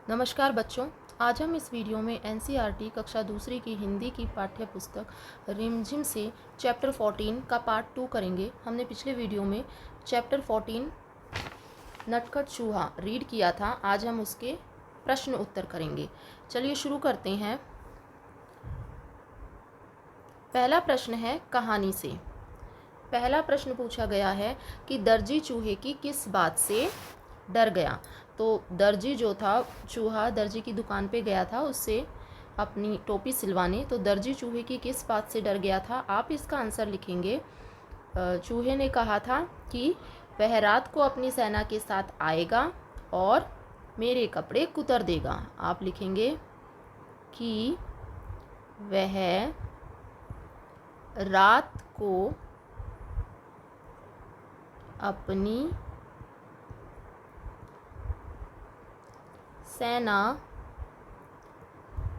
नमस्कार बच्चों, आज हम इस वीडियो में एनसीईआरटी कक्षा दूसरी की हिंदी की पाठ्य पुस्तक रिमझिम से चैप्टर 14 का पार्ट 2 करेंगे। हमने पिछले वीडियो में चैप्टर 14 नटखट चूहा रीड किया था। आज हम उसके प्रश्न उत्तर करेंगे। चलिए शुरू करते हैं। पहला प्रश्न है कहानी से। पहला प्रश्न पूछा गया है कि दर्जी चूहे की किस बात से डर गया। तो दर्जी जो था, चूहा दर्जी की दुकान पे गया था उससे अपनी टोपी सिलवाने। तो दर्जी चूहे की किस बात से डर गया था, आप इसका आंसर लिखेंगे। चूहे ने कहा था कि वह रात को अपनी सेना के साथ आएगा और मेरे कपड़े कुतर देगा। आप लिखेंगे कि वह रात को अपनी सेना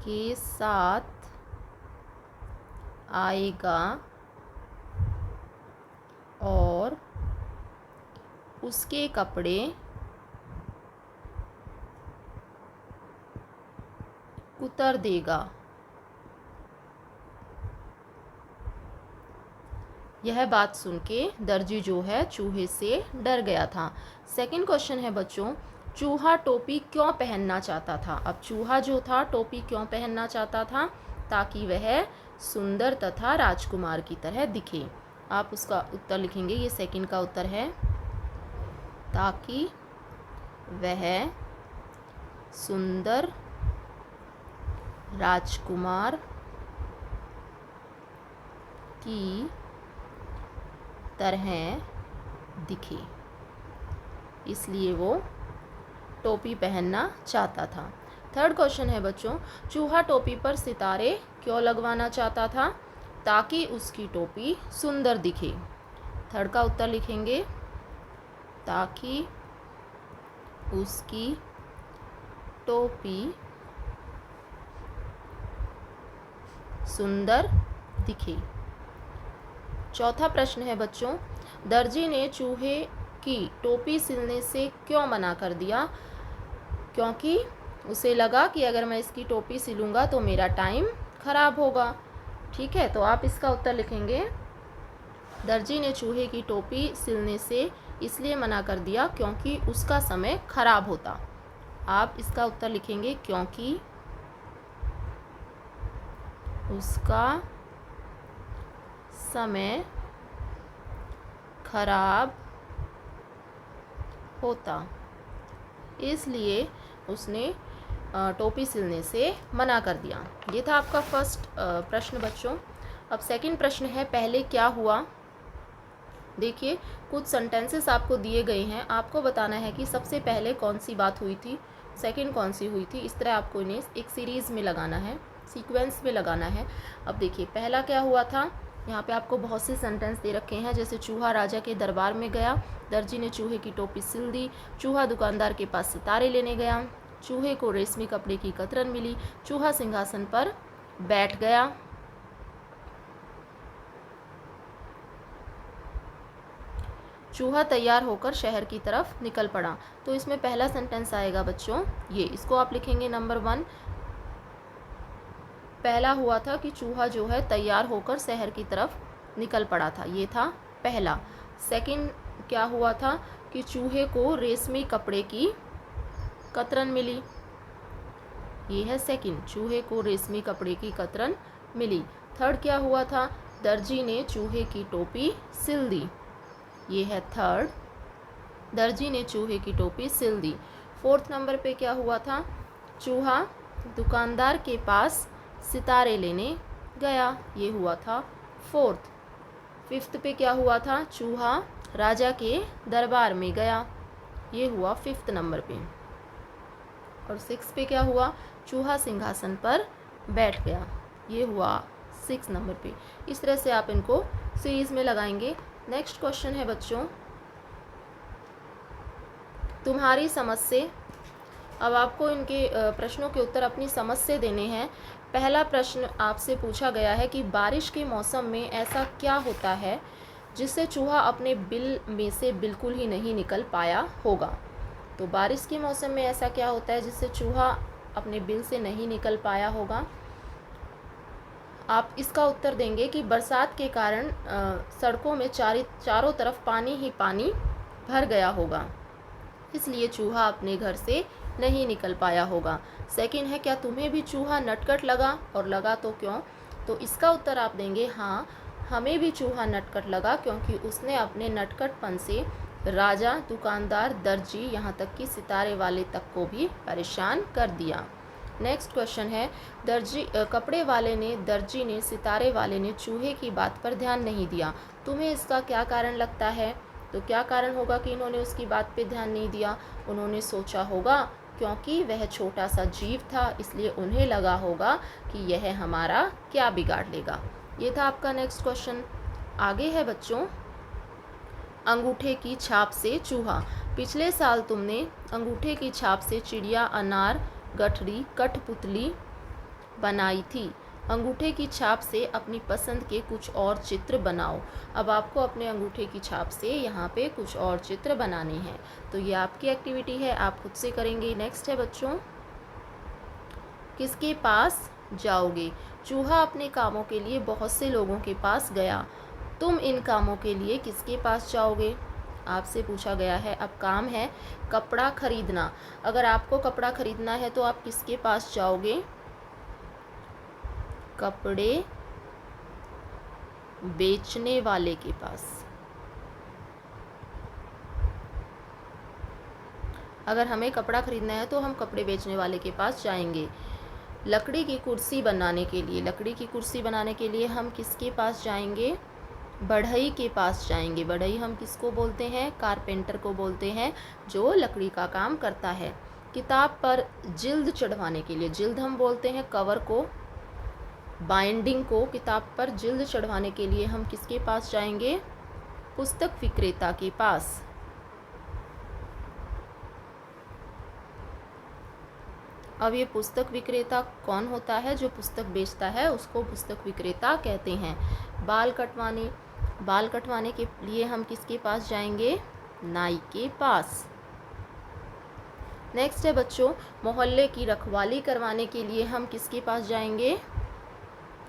के साथ आएगा और उसके कपड़े कुतर देगा। यह बात सुन के दर्जी जो है चूहे से डर गया था। सेकंड क्वेश्चन है बच्चों, चूहा टोपी क्यों पहनना चाहता था। अब चूहा जो था टोपी क्यों पहनना चाहता था, ताकि वह सुंदर तथा राजकुमार की तरह दिखे। आप उसका उत्तर लिखेंगे, ये सेकंड का उत्तर है, ताकि वह सुंदर राजकुमार की तरह दिखे, इसलिए वो टोपी पहनना चाहता था। थर्ड क्वेश्चन है बच्चों, चूहा टोपी पर सितारे क्यों लगवाना चाहता था, ताकि उसकी टोपी सुंदर दिखे। थर्ड का उत्तर लिखेंगे, ताकि उसकी टोपी सुंदर दिखे। चौथा प्रश्न है बच्चों, दर्जी ने चूहे की टोपी सिलने से क्यों मना कर दिया। क्योंकि उसे लगा कि अगर मैं इसकी टोपी सिलूंगा तो मेरा टाइम खराब होगा। ठीक है, तो आप इसका उत्तर लिखेंगे, दर्जी ने चूहे की टोपी सिलने से इसलिए मना कर दिया क्योंकि उसका समय खराब होता। आप इसका उत्तर लिखेंगे, क्योंकि उसका समय खराब होता, इसलिए उसने टोपी सिलने से मना कर दिया। ये था आपका फर्स्ट प्रश्न बच्चों। अब सेकंड प्रश्न है पहले क्या हुआ। देखिए, कुछ सेंटेंसेस आपको दिए गए हैं, आपको बताना है कि सबसे पहले कौन सी बात हुई थी, सेकंड कौन सी हुई थी। इस तरह आपको इन्हें एक सीरीज़ में लगाना है, सीक्वेंस में लगाना है। अब देखिए पहला क्या हुआ था, यहाँ पे आपको बहुत से सेंटेंस दे रखे हैं, जैसे चूहा राजा के दरबार में गया, दर्जी ने चूहे की टोपी सिल दी, चूहा दुकानदार के पास सितारे लेने गया, चूहे को रेशमी कपड़े की कतरन मिली, चूहा सिंहासन पर बैठ गया, चूहा तैयार होकर शहर की तरफ निकल पड़ा। तो इसमें पहला सेंटेंस आएगा बच्चों ये, इसको आप लिखेंगे नंबर 1। पहला हुआ था कि चूहा जो है तैयार होकर शहर की तरफ निकल पड़ा था, ये था पहला। सेकंड क्या हुआ था कि चूहे को रेशमी कपड़े की कतरन मिली, ये है सेकंड, चूहे को रेशमी कपड़े की कतरन मिली। थर्ड क्या हुआ था, दर्जी ने चूहे की टोपी सिल दी, ये है थर्ड, दर्जी ने चूहे की टोपी सिल दी। फोर्थ नंबर पे क्या हुआ था, चूहा दुकानदार के पास सितारे लेने गया, ये हुआ था फोर्थ। फिफ्थ पे क्या हुआ था, चूहा राजा के दरबार में गया, ये हुआ फिफ्थ नंबर पे। और सिक्स पे क्या हुआ, चूहा सिंहासन पर बैठ गया, ये हुआ 6 नंबर पे। इस तरह से आप इनको सीरीज में लगाएंगे। नेक्स्ट क्वेश्चन है बच्चों, तुम्हारी समझ से। अब आपको इनके प्रश्नों के उत्तर अपनी समझ से देने हैं। पहला प्रश्न आपसे पूछा गया है कि बारिश के मौसम में ऐसा क्या होता है जिससे चूहा अपने बिल में से बिल्कुल ही नहीं निकल पाया होगा। तो बारिश के मौसम में ऐसा क्या होता है जिससे चूहा अपने बिल से नहीं निकल पाया होगा? आप इसका उत्तर देंगे कि बरसात के कारण सड़कों में चारों तरफ पानी ही पानी भर गया होगा, इसलिए चूहा अपने घर से नहीं निकल पाया होगा। सेकंड है, क्या तुम्हें भी चूहा नटखट लगा और लगा तो क्यों? तो इसका उत्तर आप देंगे हाँ, हमें भी चूहा नटखट लगा क्योंकि उसने अपने नटखटपन से राजा, दुकानदार, दर्जी, यहाँ तक कि सितारे वाले तक को भी परेशान कर दिया। नेक्स्ट क्वेश्चन है, कपड़े वाले ने, दर्जी ने, सितारे वाले ने चूहे की बात पर ध्यान नहीं दिया। तुम्हें इसका क्या कारण लगता है? तो क्या कारण होगा कि इन्होंने उसकी बात पे ध्यान नहीं दिया? उन्होंने सोचा होगा क्योंकि वह छोटा सा जीव था, इसलिए उन्हें लगा होगा कि यह हमारा क्या बिगाड़ लेगा। ये था आपका नेक्स्ट क्वेश्चन। आगे है बच्चों, अंगूठे की छाप से चूहा। पिछले साल तुमने अंगूठे की छाप से चिड़िया, अनार, गठरी, कठपुतली बनाई थी। अंगूठे की छाप से अपनी पसंद के कुछ और चित्र बनाओ। अब आपको अपने अंगूठे की छाप से यहाँ पे कुछ और चित्र बनाने हैं, तो ये आपकी एक्टिविटी है, आप खुद से करेंगे। नेक्स्ट है बच्चों, किसके पास जाओगे? चूहा अपने कामों के लिए बहुत से लोगों के पास गया। तुम इन कामों के लिए किसके पास जाओगे? आपसे पूछा गया है। अब काम है कपड़ा खरीदना। अगर आपको कपड़ा खरीदना है तो आप किसके पास जाओगे? कपड़े बेचने वाले के पास। अगर हमें कपड़ा खरीदना है तो हम कपड़े बेचने वाले के पास जाएंगे। लकड़ी की कुर्सी बनाने के लिए, लकड़ी की कुर्सी बनाने के लिए हम किसके पास जाएंगे? बढ़ई के पास जाएंगे। बढ़ई हम किसको बोलते हैं? कारपेंटर को बोलते हैं, जो लकड़ी का काम करता है। किताब पर जिल्द चढ़वाने के लिए, जिल्द हम बोलते हैं कवर को, बाइंडिंग को, किताब पर जिल्द चढ़वाने के लिए हम किसके पास जाएंगे? पुस्तक विक्रेता के पास। अब ये पुस्तक विक्रेता कौन होता है? जो पुस्तक बेचता है उसको पुस्तक विक्रेता कहते हैं। बाल कटवाने के लिए हम किसके पास जाएंगे? नाई के पास। नेक्स्ट है बच्चों, मोहल्ले की रखवाली करवाने के लिए हम किसके पास जाएंगे?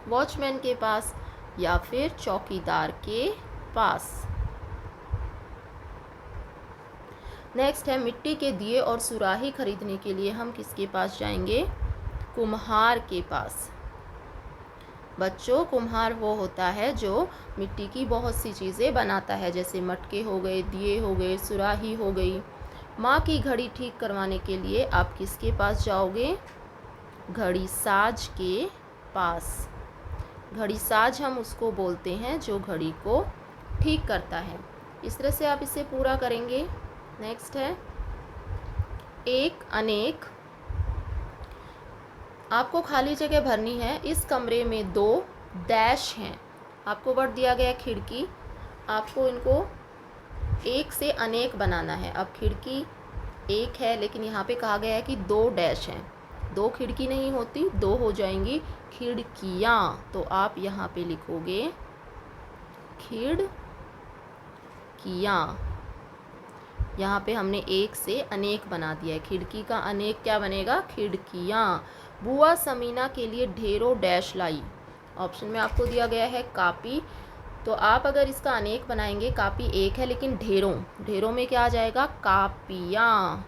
वॉचमैन के पास या फिर चौकीदार के पास। नेक्स्ट है, मिट्टी के दिए और सुराही खरीदने के लिए हम किसके पास जाएंगे? कुम्हार के पास। बच्चों, कुम्हार वो होता है जो मिट्टी की बहुत सी चीज़ें बनाता है, जैसे मटके हो गए, दिए हो गए, सुराही हो गई। माँ की घड़ी ठीक करवाने के लिए आप किसके पास जाओगे? घड़ी साज के पास। घड़ी साज हम उसको बोलते हैं जो घड़ी को ठीक करता है। इस तरह से आप इसे पूरा करेंगे। नेक्स्ट है, एक, अनेक। आपको खाली जगह भरनी है। इस कमरे में 2 डैश हैं। आपको वर्ड दिया गया खिड़की, आपको इनको एक से अनेक बनाना है। अब खिड़की एक है, लेकिन यहाँ पे कहा गया है कि 2 डैश हैं। 2 खिड़की नहीं होती, 2 हो जाएंगी खिड़कियाँ। तो आप यहाँ पे लिखोगे खिड़कियाँ। यहाँ पे हमने एक से अनेक बना दिया है। खिड़की का अनेक क्या बनेगा? खिड़कियाँ। बुआ समीना के लिए ढेरों डैश लाई। ऑप्शन में आपको दिया गया है कापी, तो आप अगर इसका अनेक बनाएंगे, कापी एक है लेकिन ढेरों में क्या आ जाएगा? कापियाँ।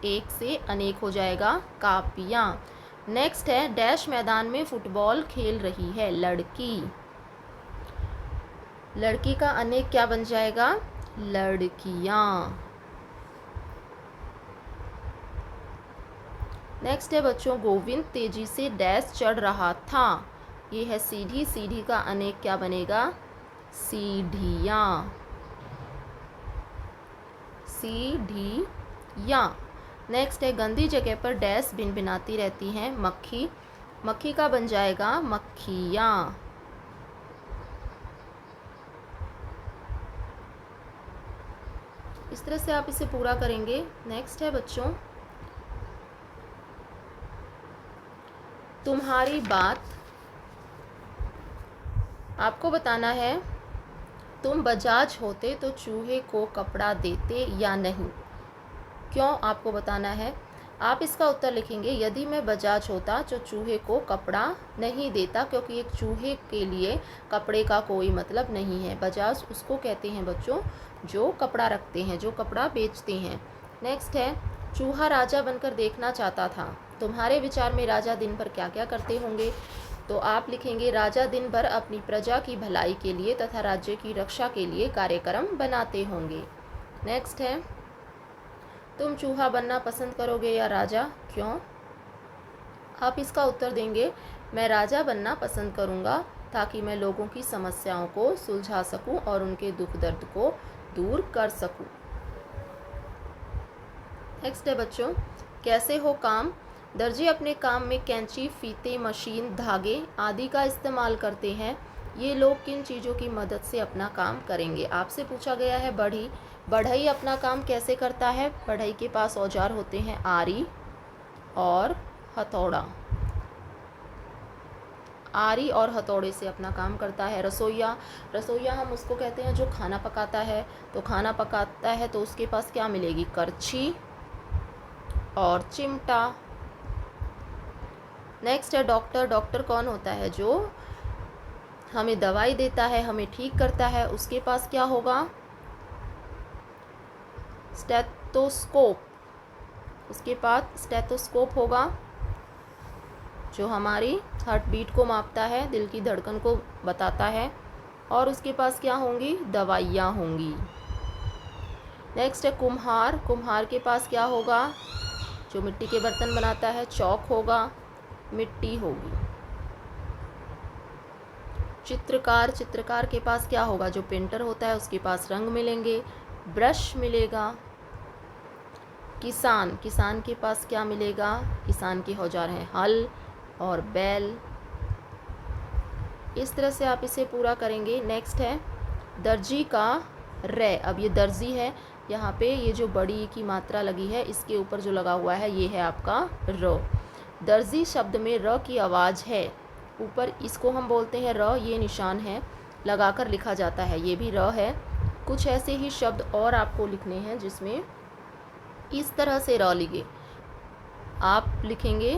एक से अनेक हो जाएगा कापियाँ। नेक्स्ट है, डैश मैदान में फुटबॉल खेल रही है लड़की। लड़की का अनेक क्या बन जाएगा? लड़कियाँ। नेक्स्ट है बच्चों, गोविंद तेजी से डैश चढ़ रहा था। ये है सीढ़ी, सीढ़ी का अनेक क्या बनेगा? सीढ़ियाँ। सीढ़ियाँ। नेक्स्ट है, गंदी जगह पर डैश भिनभिनाती रहती हैं मक्खी। मक्खी का बन जाएगा मक्खियाँ। इस तरह से आप इसे पूरा करेंगे। नेक्स्ट है बच्चों, तुम्हारी बात। आपको बताना है तुम बजाज होते तो चूहे को कपड़ा देते या नहीं? क्यों आपको बताना है। आप इसका उत्तर लिखेंगे, यदि मैं बजाज होता तो चूहे को कपड़ा नहीं देता, क्योंकि एक चूहे के लिए कपड़े का कोई मतलब नहीं है। बजाज उसको कहते हैं बच्चों जो कपड़ा रखते हैं, जो कपड़ा बेचते हैं। नेक्स्ट है, चूहा राजा बनकर देखना चाहता था। तुम्हारे विचार में राजा दिन भर क्या क्या करते होंगे? तो आप लिखेंगे, राजा दिन भर अपनी प्रजा की भलाई के लिए तथा राज्य की रक्षा के लिए कार्यक्रम बनाते होंगे। नेक्स्ट है, तुम चूहा बनना पसंद करोगे या राजा, क्यों? आप इसका उत्तर देंगे, मैं राजा बनना पसंद करूंगा ताकि मैं लोगों की समस्याओं को सुलझा सकूं और उनके दुख दर्द को दूर कर सकूं। नेक्स्ट है बच्चों, कैसे हो काम? दर्जी अपने काम में कैंची, फीते, मशीन, धागे आदि का इस्तेमाल करते हैं। ये लोग किन चीज़ों की मदद से अपना काम करेंगे? आपसे पूछा गया है बढ़ई अपना काम कैसे करता है? बढ़ई के पास औजार होते हैं आरी और हथौड़ा। आरी और हथौड़े से अपना काम करता है। रसोइया हम उसको कहते हैं जो खाना पकाता है। तो खाना पकाता है तो उसके पास क्या मिलेगी? करछी और चिमटा। नेक्स्ट है डॉक्टर। डॉक्टर कौन होता है? जो हमें दवाई देता है, हमें ठीक करता है। उसके पास क्या होगा? स्टेथोस्कोप। उसके पास स्टेथोस्कोप होगा जो हमारी हार्ट बीट को मापता है, दिल की धड़कन को बताता है। और उसके पास क्या होंगी? दवाइयाँ होंगी। नेक्स्ट है कुम्हार। कुम्हार के पास क्या होगा? जो मिट्टी के बर्तन बनाता है, चौक होगा, मिट्टी होगी। चित्रकार। चित्रकार के पास क्या होगा? जो पेंटर होता है उसके पास रंग मिलेंगे, ब्रश मिलेगा। किसान। किसान के पास क्या मिलेगा? किसान के औजार हैं हल और बैल। इस तरह से आप इसे पूरा करेंगे। नेक्स्ट है दर्जी का रे। अब ये दर्जी है, यहाँ पे ये जो बड़ी की मात्रा लगी है इसके ऊपर जो लगा हुआ है ये है आपका र। दर्जी शब्द में र की आवाज़ है। ऊपर इसको हम बोलते हैं र, ये निशान है लगाकर लिखा जाता है, ये भी र है। कुछ ऐसे ही शब्द और आपको लिखने हैं जिसमें इस तरह से र लिखे। आप लिखेंगे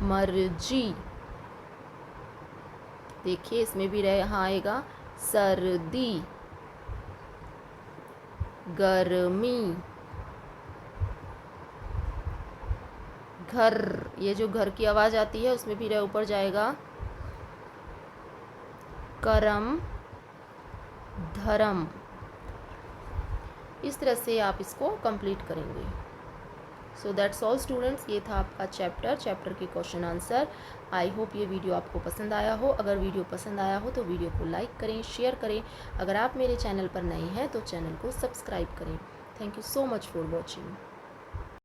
मर्जी। देखिए इसमें भी र यहाँ आएगा। सर्दी, गर्मी, घर। ये जो घर की आवाज़ आती है उसमें भी र ऊपर जाएगा। करम, धर्म। इस तरह से आप इसको कंप्लीट करेंगे। सो दैट्स ऑल स्टूडेंट्स, ये था आपका चैप्टर के क्वेश्चन आंसर। आई होप ये वीडियो आपको पसंद आया हो। अगर वीडियो पसंद आया हो तो वीडियो को लाइक करें, शेयर करें। अगर आप मेरे चैनल पर नए हैं तो चैनल को सब्सक्राइब करें। Thank you so much for watching.